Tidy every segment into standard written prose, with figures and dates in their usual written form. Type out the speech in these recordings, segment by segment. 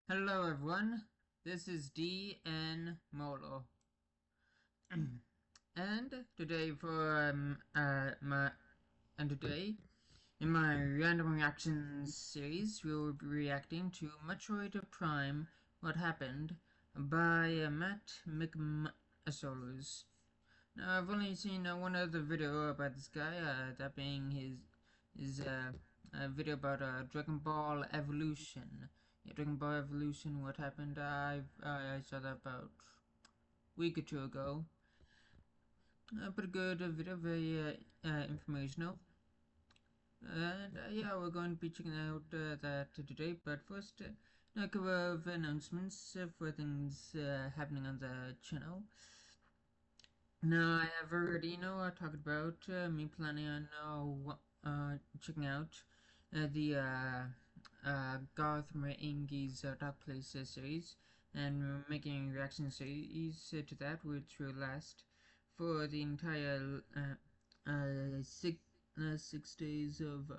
Hello everyone, this is DN Molo. and today for my and today in my random reactions series we will be reacting to Metroid Prime What Happened by Matt McAsolos. Now I've only seen one other video about this guy, that being his video about Dragon Ball Evolution. Yeah, Dragon Ball Evolution. What happened? I saw that about a week or two ago. Pretty good video, very informational. And yeah, we're going to be checking out that today. But first, a couple of announcements for things happening on the channel. Now, I have already, talked about me planning on checking out the Gotham Ingi's Dark Place series and making a reaction series to that, which will last for the entire 6 days of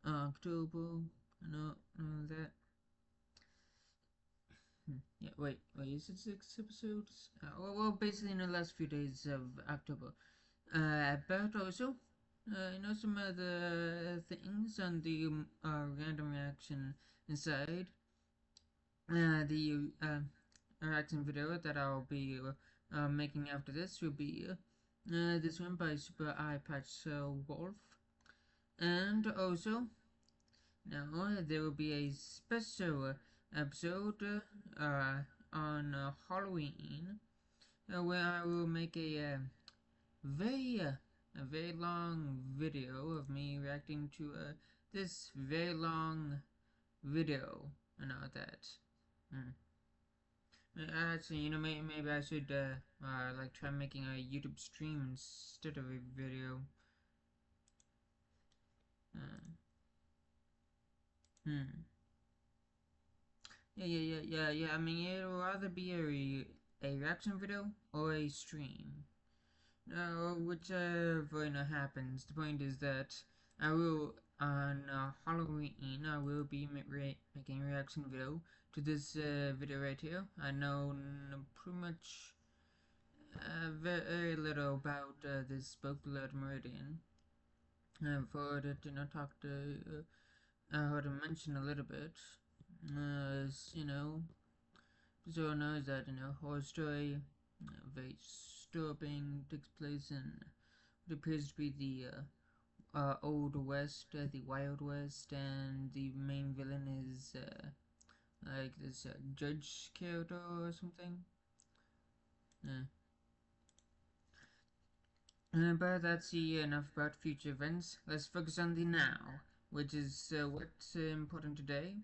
October. That. Yeah, wait, is it 6 episodes? Well, basically in the last few days of October. But also, some other things on the random reaction inside the reaction video that I'll be making after this will be this one by Super Eye Patch Wolf. And also, now there will be a special episode on Halloween where I will make very a very long video of me reacting to this very long video and all that. Hmm. Actually, maybe I should like try making a YouTube stream instead of a video. Uh, hmm. Yeah. I mean, it'll either be a reaction video or a stream. No, whichever happens. The point is that I will on Halloween I will be making a reaction video to this video right here. I know pretty much very little about this book, Blood Meridian. For it, talk to or to mention a little bit. As so knows that horror story, very disturbing, takes place in what appears to be the Old West, the Wild West, and the main villain is like this judge character or something. Yeah. But that's enough about future events. Let's focus on the now, which is what's important today.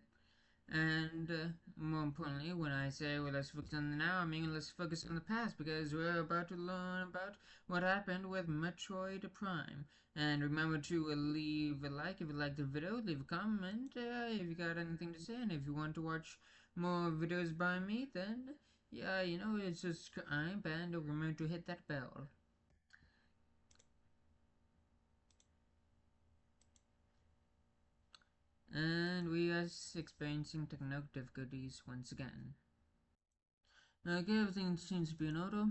And more importantly, when I say well, let's focus on the now, I mean let's focus on the past because we're about to learn about what happened with Metroid Prime. And remember to leave a like if you liked the video, leave a comment if you got anything to say, and if you want to watch more videos by me, then yeah, it's subscribe and remember to hit that bell. And we are experiencing technical difficulties once again. Okay, everything seems to be in order.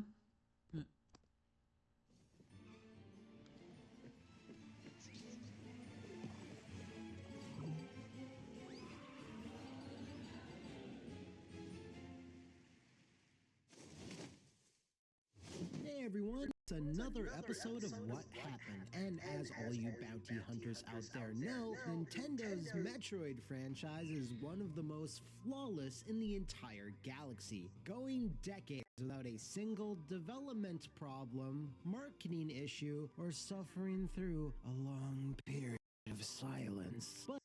Hey everyone, it's another episode of What Happened. And as all you bounty hunters out there know, Nintendo's Metroid franchise is one of the most flawless in the entire galaxy, going decades without a single development problem, marketing issue, or suffering through a long period of silence. But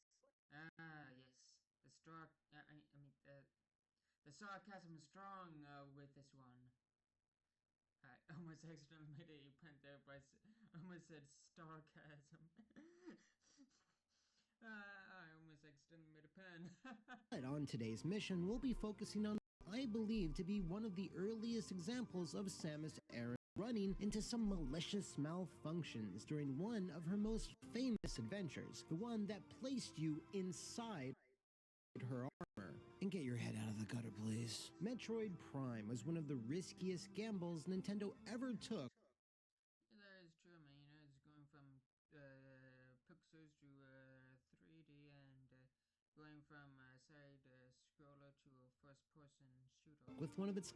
Yes, the sarcasm is strong with this one. I almost accidentally made a pun there, but I almost said sarcasm. I almost accidentally made a pun. on today's mission, we'll be focusing on what I believe to be one of the earliest examples of Samus Aran running into some malicious malfunctions during one of her most famous adventures, the one that placed you inside her armor. And get your head out of the gutter, please. Metroid Prime was one of the riskiest gambles Nintendo ever took. Yeah, that is true. I mean, it's going from pixels to 3D and going from side scroller to a first-person shooter. With one of its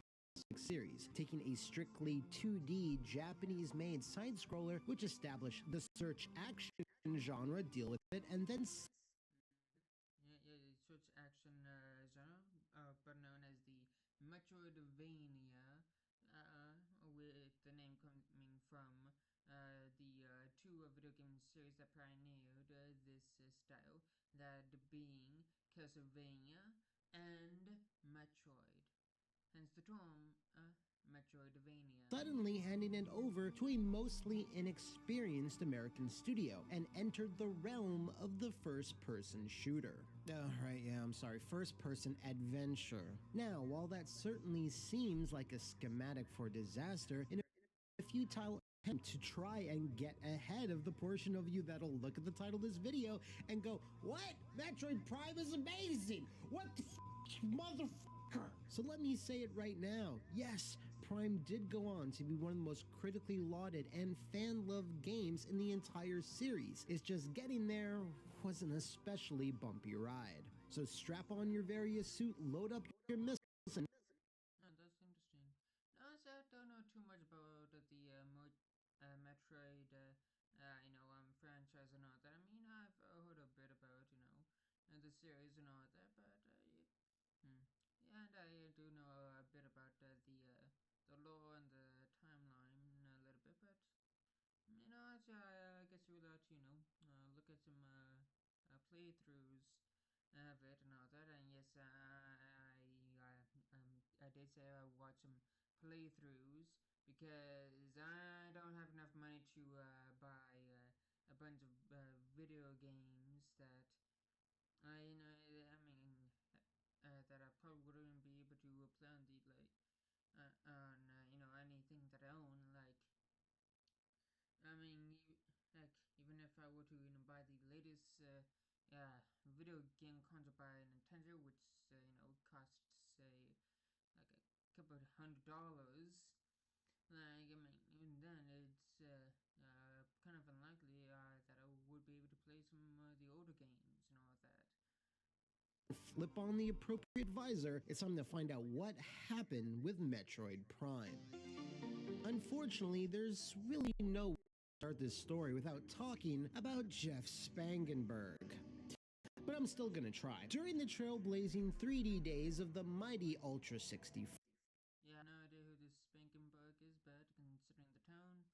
series, taking a strictly 2D Japanese-made side-scroller which established the search action genre, deal with it, and then Yeah, yeah, search action genre, but known as the Metroidvania, with the name coming from the two video game series that pioneered this style, that being Castlevania and Metroid. Hence the term Metroidvania. suddenly handing it over to a mostly inexperienced American studio and entered the realm of the first-person shooter. I'm sorry, first-person adventure. Now, while that certainly seems like a schematic for disaster, in a futile attempt to try and get ahead of the portion of you that'll look at the title of this video and go, "What? Metroid Prime is amazing! What the motherfucker?" So let me say it right now. Yes, Prime did go on to be one of the most critically lauded and fan-loved games in the entire series. It's just getting there was an especially bumpy ride. So strap on your various suit, load up your missiles, and Oh, that's interesting. No, so I don't know too much about Metroid, franchise and all that. I mean, I've heard a bit about, the series and all that, but yeah, and I do know a bit about the lore and the timeline a little bit, but I guess we would like to, look at some playthroughs of it and all that. And yes, I did say I watched some playthroughs because I don't have enough money to buy a bunch of video games that that I probably wouldn't be able to play on the anything that I own. Like, I mean, even if I were to buy the latest video game console by Nintendo, which costs say like a couple of $100, like, I mean, even then it's kind of unlikely that I would be able to play some the older games and all that. flip on the appropriate visor, it's time to find out what happened with Metroid Prime. Unfortunately, there's really no way to start this story without talking about Jeff Spangenberg. But I'm still gonna try. During the trailblazing 3D days of the mighty Ultra 64, Yeah, no idea who this Spankenberg is, but considering the tone,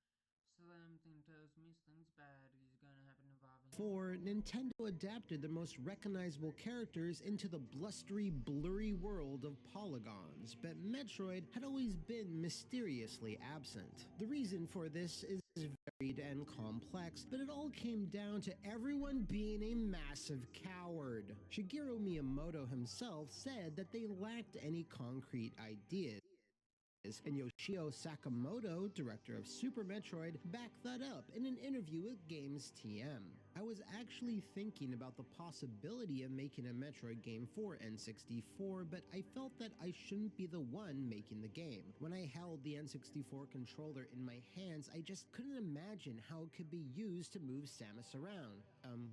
something tells me something's bad is gonna happen involving him. Nintendo adapted the most recognizable characters into the blustery, blurry world of polygons, but Metroid had always been mysteriously absent. The reason for this is varied and complex, but it all came down to everyone being a massive coward. Shigeru Miyamoto himself said that they lacked any concrete ideas, and Yoshio Sakamoto, director of Super Metroid, backed that up in an interview with Games TM. I was actually thinking about the possibility of making a Metroid game for N64, but I felt that I shouldn't be the one making the game. When I held the N64 controller in my hands, I just couldn't imagine how it could be used to move Samus around.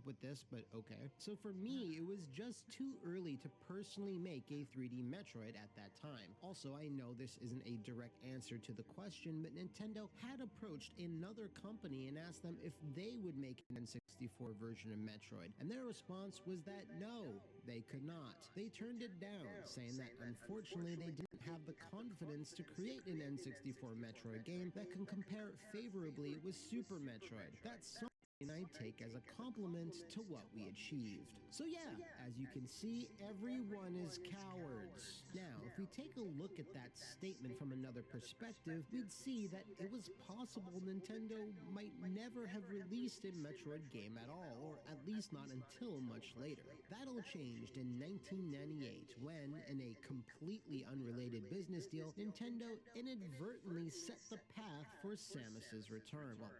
With this, but okay. So for me, it was just too early to personally make a 3D Metroid at that time. Also, I know this isn't a direct answer to the question, but Nintendo had approached another company and asked them if they would make an N64 version of Metroid, and their response was that no, they could not. They turned it down, saying that unfortunately they didn't have the confidence to create an N64 Metroid game that can compare favorably with Super Metroid. That's something I take as a compliment to what we achieved. So yeah, as you can see, everyone is cowards. Now, if we take a look at that statement from another perspective, we'd see that it was possible Nintendo might never have released a Metroid game at all, or at least not until much later. That all changed in 1998 when, in a completely unrelated business deal, Nintendo inadvertently set the path for Samus's return. Well,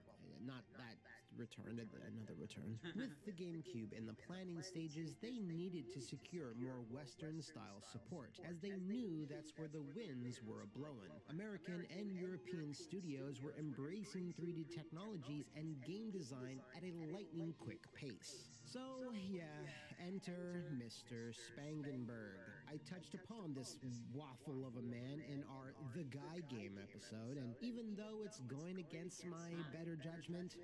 not that Another return. With the GameCube in the planning stages, they needed to secure more Western-style support, as they knew that's where the winds were a-blowin'. American and European studios were embracing 3D technologies and game design at a lightning-quick pace. So, yeah, enter Mr. Spangenberg. I touched upon this waffle of a man in our The Guy Game episode, and even though it's going against my better judgment,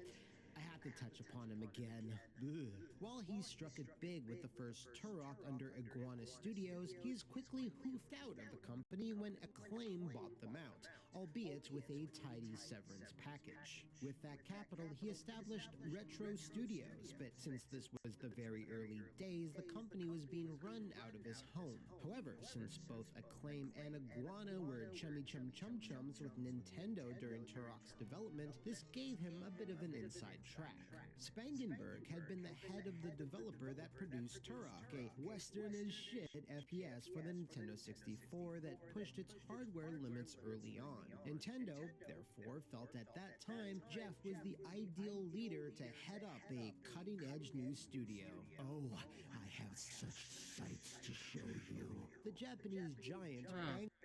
I had to touch upon him again. Ugh. While he struck it big with the first Turok under Iguana Studios, he's quickly hoofed out of the company when Acclaim bought them out, albeit with a tidy severance package. With that capital, he established Retro Studios, but since this was the very early days, the company was being run out of his home. However, since both Acclaim and Iguana were chummy-chum-chum-chums with Nintendo during Turok's development, this gave him a bit of an inside track. Spangenberg had been the head of the developer that produced Turok, a Western-as-shit FPS for the Nintendo 64 that pushed its hardware limits early on. Nintendo, therefore, felt at that time Jeff was the ideal leader to head up a cutting-edge new studio. Oh, I have such sights to show you. The Japanese giant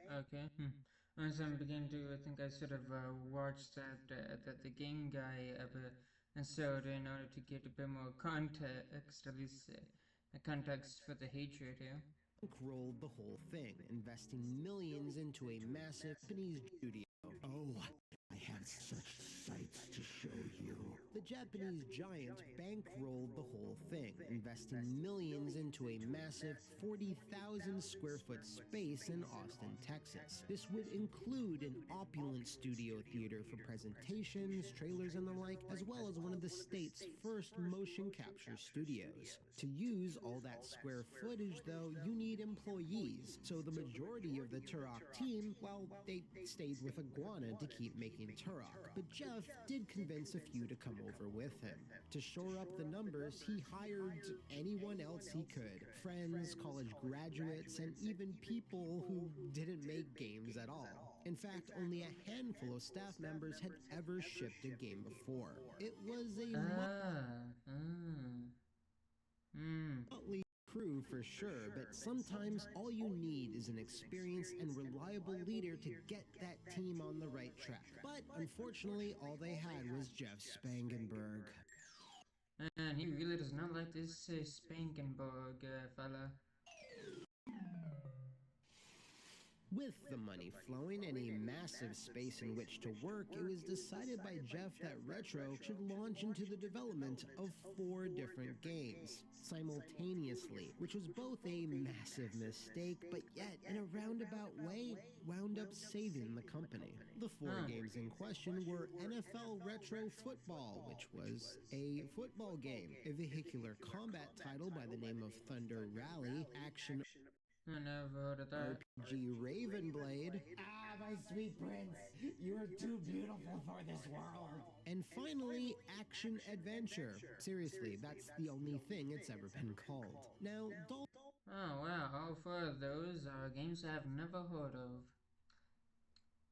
okay. As I'm beginning to think I should have watched the Game Guy episode in order to get a bit more context, at least context for the hatred here. Rolled the whole thing, investing millions into a massive Japanese studio. Oh, I have such sights to show you. The Japanese giant bankrolled the whole thing, investing millions into a massive 40,000 square foot space in Austin, Texas. This would include an opulent studio theater for presentations, trailers, and the like, as well as one of the state's first motion capture studios. To use all that square footage, though, you need employees, so the majority of the Turok team, well, they stayed with Iguana to keep making Turok. But Jeff did convince a few to come over with him. To shore up the numbers, he hired anyone else he could. Friends, college graduates, and even people who didn't make games at all. In fact, only a handful of staff members had ever shipped a game before. It was a motley crew for sure, but sometimes all you need is an experienced and reliable leader to get that team on the right track. But unfortunately, all they had was Jeff Spangenberg. And he really does not like this Spangenberg fella. With the money flowing and a massive space in which to work, it was decided by Jeff that Retro should launch into the development of 4 different games simultaneously, which was both a massive mistake, but yet in a roundabout way wound up saving the company. The 4 games in question were NFL Retro Football, which was a football game, a vehicular combat title by the name of Thunder Rally, action I never heard of that. RPG Ravenblade. Ah, my sweet prince, you are too beautiful for this world. And finally, Action Adventure. Seriously, that's the only thing it's ever been called. Now, Oh wow, all 4 of those are games I've never heard of.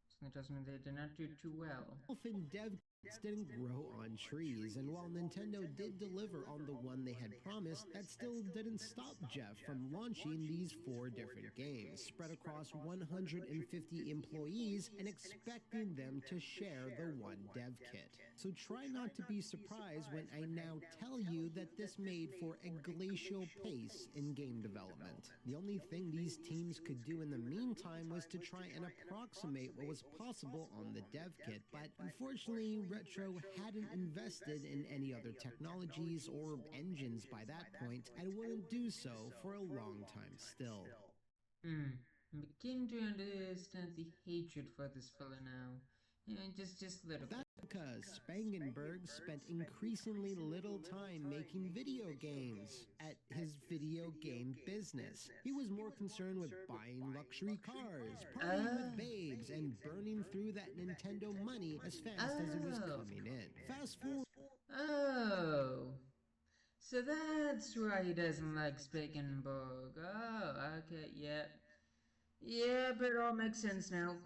So that tells me they did not do too well. Dolphin Dev didn't grow on trees, and while Nintendo did deliver on the one they had promised, that still didn't stop Jeff from launching these 4 different games, spread across 150 employees, and expecting them to share the one dev kit. So try not to be surprised when I now tell you that this made for a glacial pace in game development. The only thing these teams could do in the meantime was to try and approximate what was possible on the dev kit, but unfortunately, Retro hadn't invested in any other technologies or engines by that point, and wouldn't do so for a long time still. I'm beginning to understand the hatred for this fella now. Just a little bit. That's because Spangenberg spent increasingly little time making video games at his video game business. He was more concerned with buying luxury cars, partying with babes, and burning through that Nintendo money as fast as it was coming in. Fast forward. Oh, so that's why he doesn't like Spangenberg. Oh, okay, yeah, but it all makes sense now.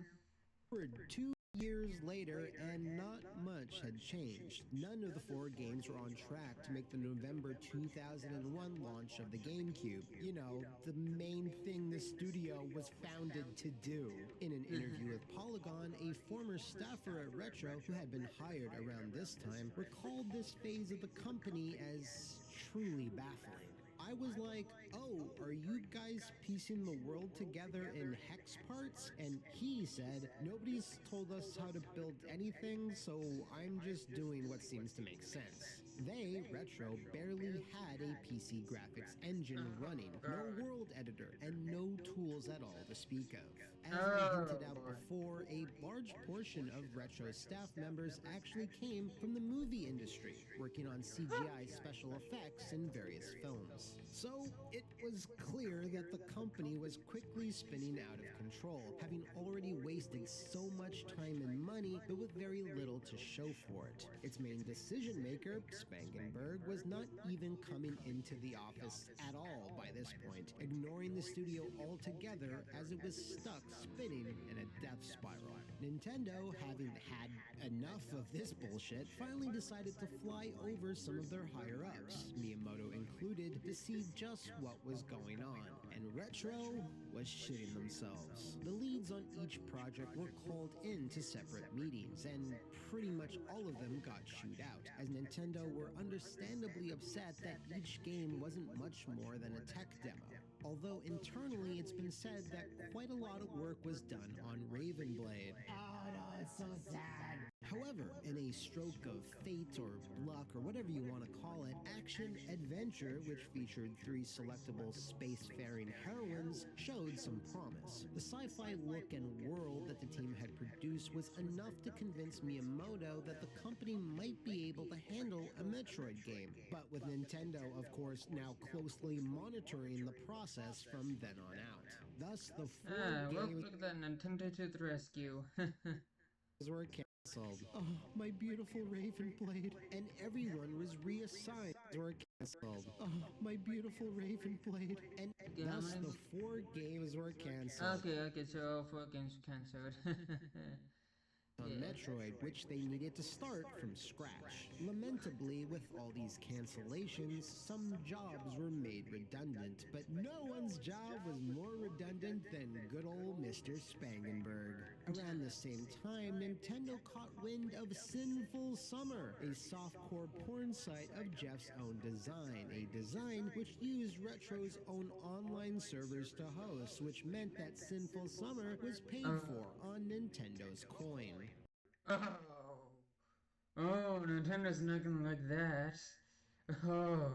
2 Years later, and not much had changed. None of the four games were on track to make the November 2001 launch of the GameCube. You know, the main thing the studio was founded to do. In an interview with Polygon, a former staffer at Retro who had been hired around this time recalled this phase of the company as truly baffling. I was like, oh, are you guys piecing the world together in hex parts? And he said, nobody's told us how to build anything, so I'm just doing what seems to make sense. They, Retro, barely had a PC graphics engine running, no world editor, and no tools at all to speak of. As I hinted out before, a large portion of Retro staff members actually came from the movie industry, working on CGI special effects in various films. So it was clear that the company was quickly spinning out of control, having already wasted so much time and money, but with very little to show for it. Its main decision maker, Spangenberg, was not even coming into the office at all by this point, ignoring the studio altogether as it was stuck spinning in a death spiral. Nintendo, having had enough of this bullshit, finally decided to fly over some of their higher-ups, Miyamoto included, to see just what was going on. And Retro was shitting themselves. The leads on each project were called in to separate meetings, and pretty much all of them got chewed out, as Nintendo were understandably upset that each game wasn't much more than a tech demo. Although internally it's been said that quite a lot of work was done on Ravenblade. Oh no, it's so sad. However, in a stroke of fate or luck or whatever you want to call it, action adventure, which featured 3 selectable spacefaring heroines, showed some promise. The sci-fi look and world that the team had produced was enough to convince Miyamoto that the company might be able to handle a Metroid game, but with Nintendo, of course, now closely monitoring the process from then on out. Thus, the 4 well, games look at that, Nintendo to the rescue. were canceled. Oh, my beautiful Ravenblade. And everyone was reassigned or canceled. Oh, my beautiful Ravenblade. And thus the 4 games were canceled. Okay, so all 4 games were cancelled. On Metroid, which they needed to start from scratch. Lamentably, with all these cancellations, some jobs were made redundant, but no one's job was more redundant than good old Mr. Spangenberg. Around the same time, Nintendo caught wind of Sinful Summer, a softcore porn site of Jeff's own design, a design which used Retro's own online servers to host, which meant that Sinful Summer was paid for on Nintendo's coin. Oh, Nintendo's not gonna like that. Oh.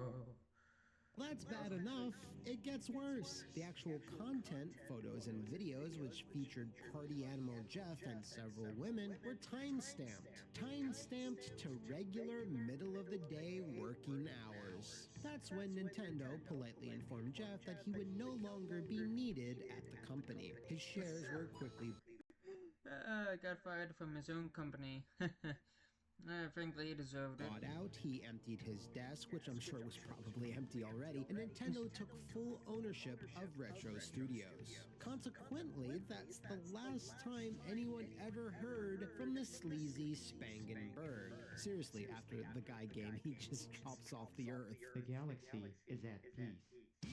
That's bad enough. It gets worse. The actual content, photos and videos, which featured Party Animal Jeff and several women, were time-stamped. Time-stamped to regular middle-of-the-day working hours. That's when Nintendo politely informed Jeff that he would no longer be needed at the company. His shares were quickly Got fired from his own company. Frankly, he deserved it. bought out. He emptied his desk, which I'm sure was probably empty already, and Nintendo took full ownership of Retro Studios. Consequently, that's the last time anyone ever heard from the sleazy Spangenberg. Seriously, after the guy game, he just drops off the earth. The galaxy is at peace.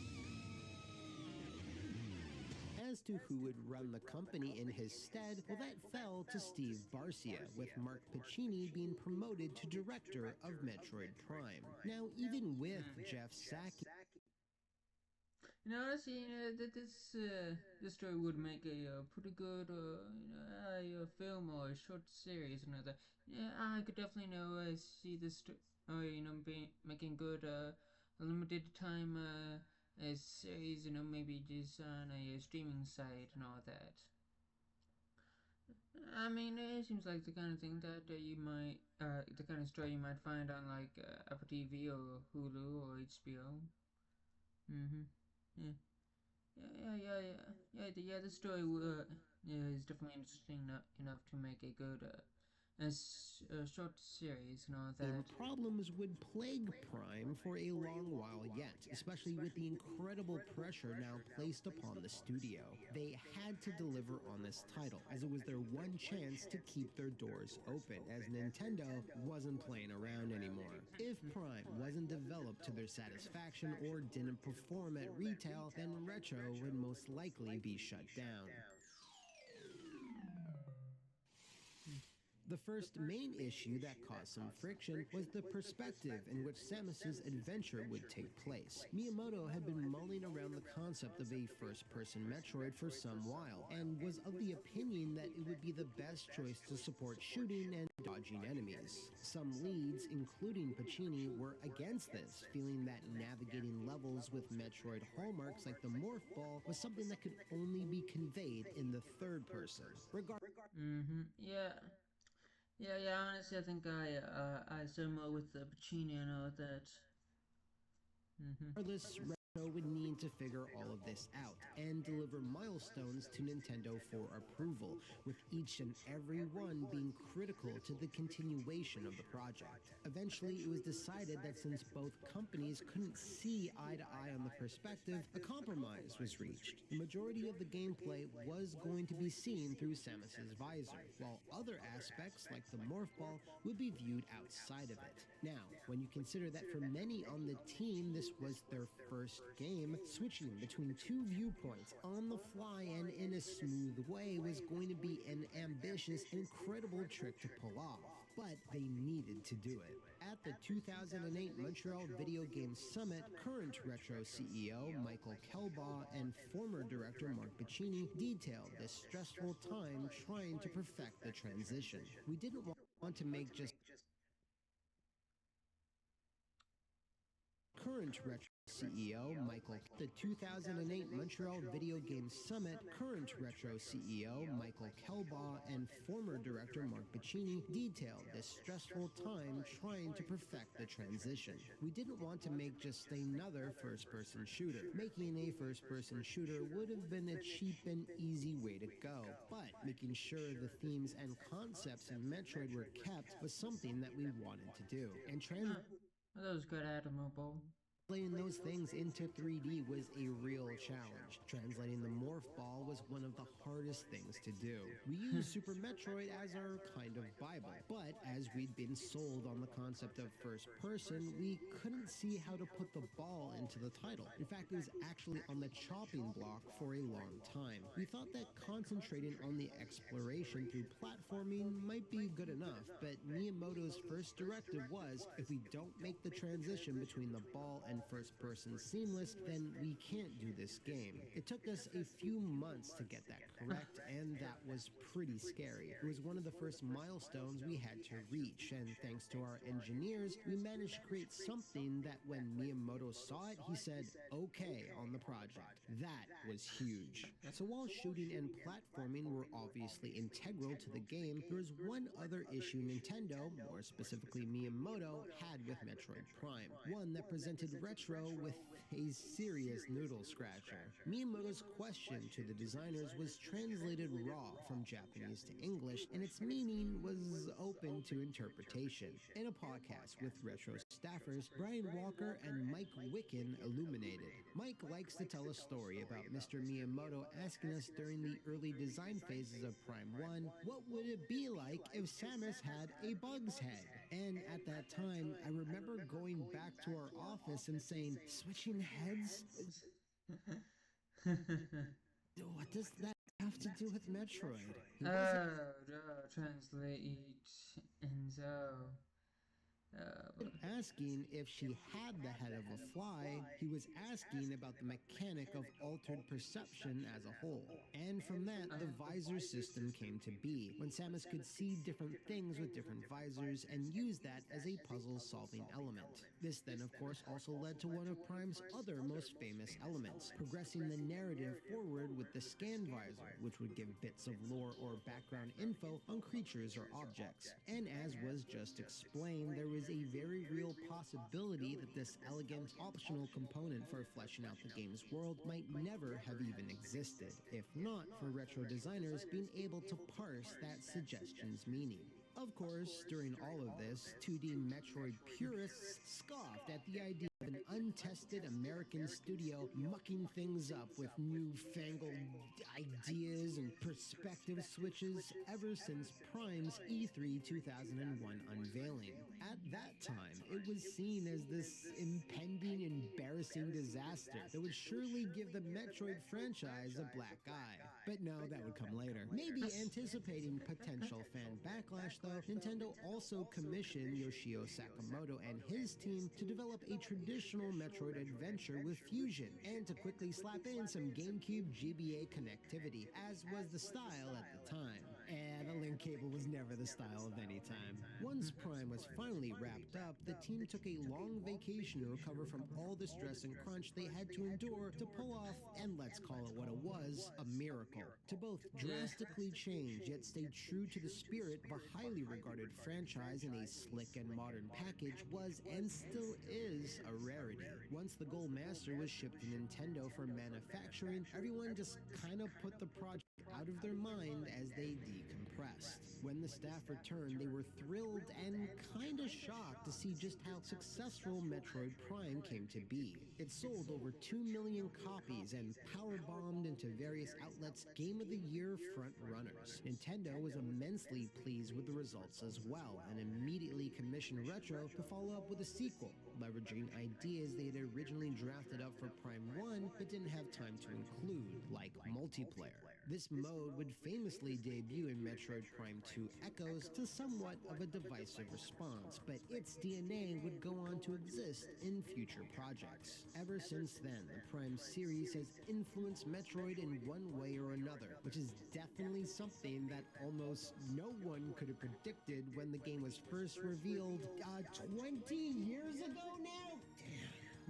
As to who would run the company in his stead, well, that fell to Steve Barcia, with Mark Pacini being promoted to director of Metroid Prime. Now, even with Jeff Saki, Honestly, this story would make a pretty good, film or a short series. I could definitely see this, making good, limited time, a series. Maybe just on a streaming site and all that. I mean, it seems like the kind of thing that the kind of story you might find on like Apple TV or Hulu or HBO. Mm-hmm. Yeah. Yeah. The story is definitely interesting enough to make a good a short series, And that. problems would plague Prime for a long while yet, especially with the incredible pressure now placed upon the studio. They had to deliver on this title, as it was their one chance to keep their doors open, as Nintendo wasn't playing around anymore. If Prime wasn't developed to their satisfaction or didn't perform at retail, then Retro would most likely be shut down. The first main issue that caused some friction was the perspective in which Samus's adventure would take place. Miyamoto had been mulling around the concept of a first-person Metroid for some while, and was of the opinion that it would be the best choice to support shooting and dodging enemies. Some leads, including Pacini, were against this, feeling that navigating levels with Metroid hallmarks like the Morph Ball was something that could only be conveyed in the third person. Yeah. Yeah. Honestly, I think I similar with the Pacini, that. Regardless, Retro would need to figure all of this out and deliver milestones to Nintendo for approval, with each and every one being critical to the continuation of the project. Eventually, it was decided that since both companies couldn't see eye to eye on the perspective, a compromise was reached. The majority of the gameplay was going to be seen through Samus's visor, while other aspects, like the Morph Ball, would be viewed outside of it. Now, when you consider that for many on the team this was their first game, switching between two viewpoints on the fly and in a smooth way was going to be an ambitious and incredible trick to pull off. But they needed to do it. At the 2008 Montreal Video Game Summit, current Retro CEO Michael Kelbaugh and former director Mark Pacini detailed this stressful time trying to perfect the transition. We didn't want to make just current Retro CEO Michael the 2008 Montreal Video Game Summit, current Retro CEO Michael Kelbaugh and former director Mark Pacini detailed this stressful time trying to perfect the transition. We didn't want to make just another first-person shooter. Making a first-person shooter would have been a cheap and easy way to go, but making sure the themes and concepts in Metroid were kept was something that we wanted to do. And That was good, admirable. translating those things into 3D was a real challenge. Translating the Morph Ball was one of the hardest things to do. We used Super Metroid as our kind of Bible, but as we'd been sold on the concept of first person, we couldn't see how to put the ball into the title. In fact, it was actually on the chopping block for a long time. We thought that concentrating on the exploration through platforming might be good enough, but Miyamoto's first directive was, if we don't make the transition between the ball and first person seamless, then we can't do this game. It took us a few months to get that correct, and that was pretty scary. It was one of the first milestones we had to reach, and thanks to our engineers, we managed to create something that when Miyamoto saw it, he said, okay, on the project. That was huge. So while shooting and platforming were obviously integral to the game, there was one other issue Nintendo, more specifically Miyamoto, had with Metroid Prime, one that presented Retro with a serious noodle scratcher. Miyamoto's question to the designers was translated raw from Japanese to English, and its meaning was open to interpretation. In a podcast with Retro staffers, Brian Walker and Mike Wicken illuminated. Mike likes to tell a story about Mr. Miyamoto asking us during the early design phases of Prime 1, what would it be like if Samus had a bug's head? And at that time, I remember going back to our office and saying, switching heads? What does that have to do with Metroid? Translate Enzo. Asking if she had the head of a fly, he was asking about the mechanic of altered perception as a whole. And from that, the visor system came to be, when Samus could see different things with different visors and use that as a puzzle-solving element. This then, of course, also led to one of Prime's other most famous elements, progressing the narrative forward with the scan visor, which would give bits of lore or background info on creatures or objects. And as was just explained, there was a very real possibility that this elegant, optional component for fleshing out the game's world might never have even existed, if not for Retro designers being able to parse that suggestion's meaning. Of course, during all of this, 2D Metroid purists scoffed at the idea of an untested American studio mucking things up with newfangled ideas and perspective switches ever since Prime's E3 2001 unveiling. At that time, it was seen as this impending, embarrassing disaster that would surely give the Metroid franchise a black eye. But no, that would come later. Maybe anticipating potential fan backlash, though, Nintendo also commissioned Yoshio Sakamoto and his team to develop a traditional Metroid adventure with fusion, and to quickly slap in some GameCube GBA connectivity, as was the style at the time. And the link cable was never the style of any time. Once Prime was finally wrapped up, the team took a long vacation to recover from all the stress and crunch they had to endure to pull off, and let's call it what it was, a miracle. To both drastically change yet stay true to the spirit of a highly regarded franchise in a slick and modern package was, and still is, a rarity. Once the Gold Master was shipped to Nintendo for manufacturing, everyone just kind of put the project out of their mind as they decompressed. When the staff returned, they were thrilled and kinda shocked to see just how successful Metroid Prime came to be. It sold over 2 million copies and power-bombed into various outlets Game of the Year front-runners. Nintendo was immensely pleased with the results as well, and immediately commissioned Retro to follow up with a sequel, leveraging ideas they had originally drafted up for Prime 1 but didn't have time to include, like multiplayer. This mode would famously debut in Metroid Prime 2 Echoes to somewhat of a divisive response, but its DNA would go on to exist in future projects. Ever since then, the Prime series has influenced Metroid in one way or another, which is definitely something that almost no one could have predicted when the game was first revealed 20 years ago now?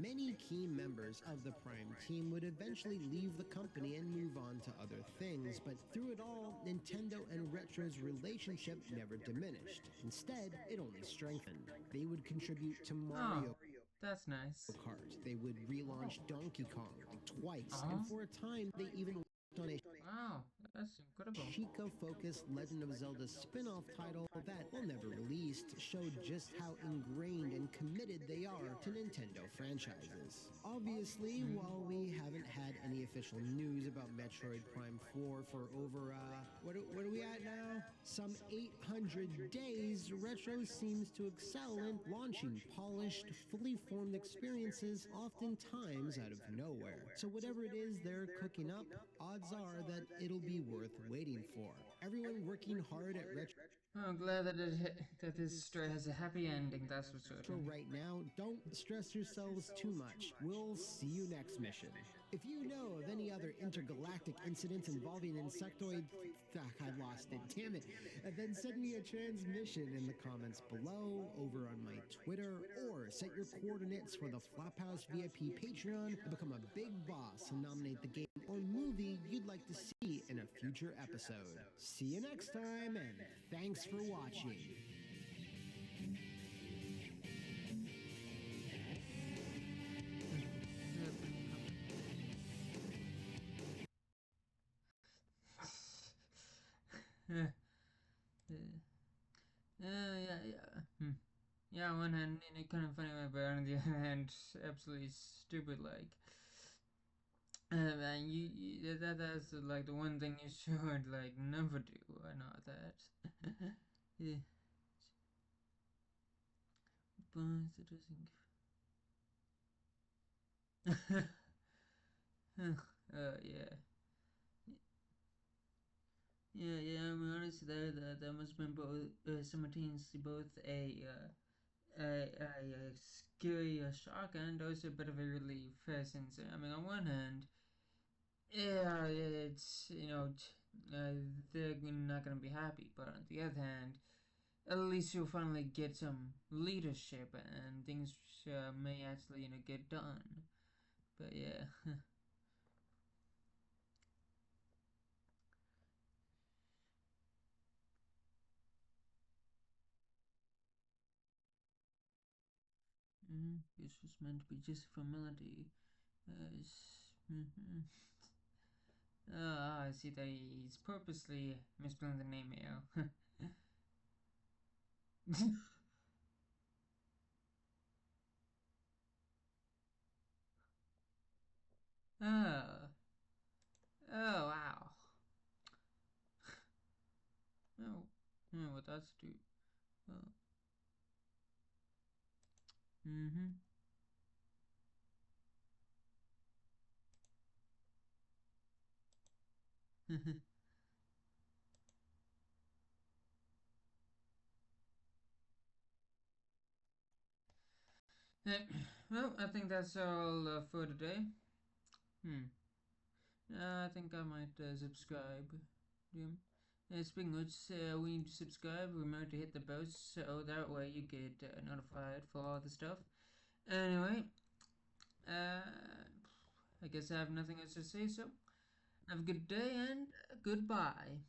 Many key members of the Prime team would eventually leave the company and move on to other things, but through it all, Nintendo and Retro's relationship never diminished. Instead, it only strengthened. They would contribute to Mario That's nice. Kart. They would relaunch Donkey Kong twice, and for a time, they even worked on a Wow, that's incredible. Sheikah-focused Legend of Zelda spin-off title that, while never released, showed just how ingrained and committed they are to Nintendo franchises. Obviously, while we haven't had any official news about Metroid Prime 4 for over, what are we at now? Some 800 days, Retro seems to excel in launching polished, fully formed experiences, oftentimes out of nowhere. So whatever it is they're cooking up, odds are that it'll be worth waiting for. Everyone working hard at Retro I'm glad that that this story has a happy ending, that's for certain. right now, don't stress yourselves too much. We'll see you next mission. If you know of any other intergalactic incidents involving insectoid... I lost it, damn it. Then send me a transmission in the comments below, over on my Twitter, or set your coordinates for the Flophouse VIP Patreon to become a big boss and nominate the game or movie you'd like to see in a future episode. See you next time, and thanks for watching. Yeah, on one hand, in a kind of funny way, but on the other hand, absolutely stupid, like. And that's like the one thing you should, like, never do, or not that. Yeah. But it doesn't. Yeah. Yeah, I mean, honestly, that must have been both simultaneously both a scary shock and also a bit of a relief. Since I mean, on one hand, yeah, it's they're not gonna be happy, but on the other hand, at least you'll finally get some leadership and things may actually get done. But yeah. This was meant to be just for melody. I see that he's purposely mispronounced the name here. Oh. Oh, wow. Oh. Oh, what that's do. Oh. Mm-hmm. Eh, well, I think that's all for today. Hmm. I think I might subscribe. Yeah. Speaking of which, when you subscribe, remember to hit the bell so that way you get notified for all the stuff. Anyway, I guess I have nothing else to say, so have a good day and goodbye.